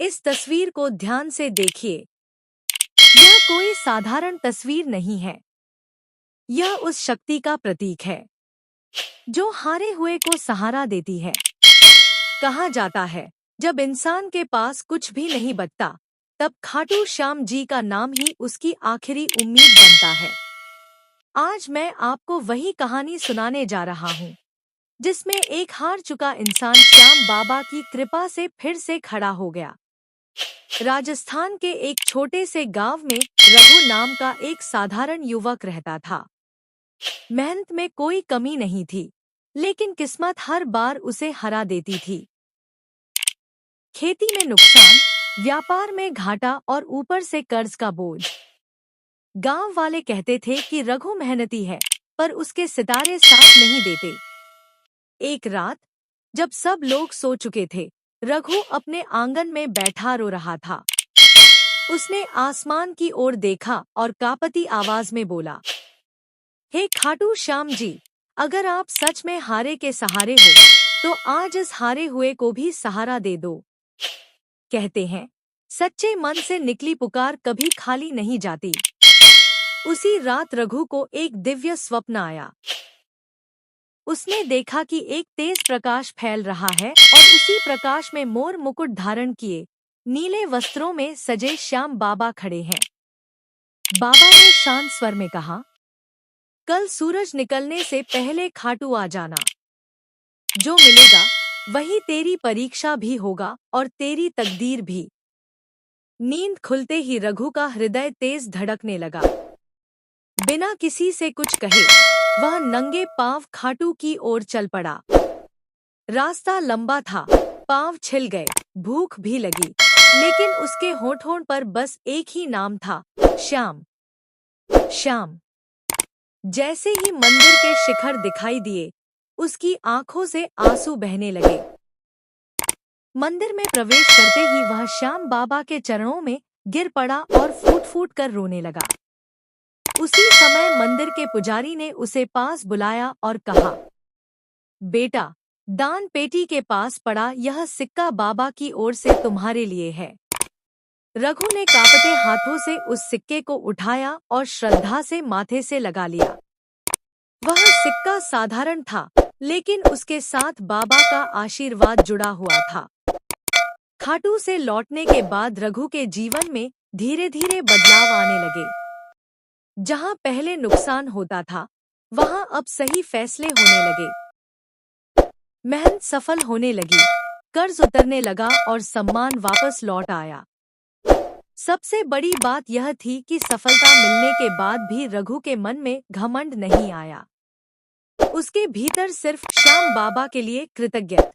इस तस्वीर को ध्यान से देखिए। यह कोई साधारण तस्वीर नहीं है। यह उस शक्ति का प्रतीक है जो हारे हुए को सहारा देती है। कहा जाता है, जब इंसान के पास कुछ भी नहीं बचता, तब खाटू श्याम जी का नाम ही उसकी आखिरी उम्मीद बनता है। आज मैं आपको वही कहानी सुनाने जा रहा हूँ, जिसमें एक हार चुका इंसान श्याम बाबा की कृपा से फिर से खड़ा हो गया। राजस्थान के एक छोटे से गांव में रघु नाम का एक साधारण युवक रहता था। मेहनत में कोई कमी नहीं थी, लेकिन किस्मत हर बार उसे हरा देती थी। खेती में नुकसान, व्यापार में घाटा और ऊपर से कर्ज का बोझ। गांव वाले कहते थे कि रघु मेहनती है, पर उसके सितारे साथ नहीं देते। एक रात, जब सब लोग सो चुके थे, रघु अपने आंगन में बैठा रो रहा था। उसने आसमान की ओर देखा और कांपती आवाज में बोला, हे खाटू श्याम जी, अगर आप सच में हारे के सहारे हो, तो आज इस हारे हुए को भी सहारा दे दो। कहते हैं, सच्चे मन से निकली पुकार कभी खाली नहीं जाती। उसी रात रघु को एक दिव्य स्वप्न आया। उसने देखा कि एक तेज प्रकाश फैल रहा है और उसी प्रकाश में मोर मुकुट धारण किए, नीले वस्त्रों में सजे श्याम बाबा खड़े हैं। बाबा ने शांत स्वर में कहा, कल सूरज निकलने से पहले खाटू आ जाना। जो मिलेगा वही तेरी परीक्षा भी होगा और तेरी तकदीर भी। नींद खुलते ही रघु का हृदय तेज धड़कने लगा। बिना किसी से कुछ कहे वह नंगे पांव खाटू की ओर चल पड़ा। रास्ता लंबा था, पांव छिल गए, भूख भी लगी, लेकिन उसके होठों पर बस एक ही नाम था, श्याम। श्याम। जैसे ही मंदिर के शिखर दिखाई दिए, उसकी आंखों से आंसू बहने लगे। मंदिर में प्रवेश करते ही वह श्याम बाबा के चरणों में गिर पड़ा और फूट फूट कर रोने लगा। उसी समय मंदिर के पुजारी ने उसे पास बुलाया और कहा, बेटा, दान पेटी के पास पड़ा यह सिक्का बाबा की ओर से तुम्हारे लिए है। रघु ने कांपते हाथों से उस सिक्के को उठाया और श्रद्धा से माथे से लगा लिया। वह सिक्का साधारण था, लेकिन उसके साथ बाबा का आशीर्वाद जुड़ा हुआ था। खाटू से लौटने के बाद रघु के जीवन में धीरे धीरे बदलाव आने लगे। जहां पहले नुकसान होता था, वहां अब सही फैसले होने लगे। मेहनत सफल होने लगी, कर्ज उतरने लगा और सम्मान वापस लौट आया। सबसे बड़ी बात यह थी कि सफलता मिलने के बाद भी रघु के मन में घमंड नहीं आया। उसके भीतर सिर्फ श्याम बाबा के लिए कृतज्ञता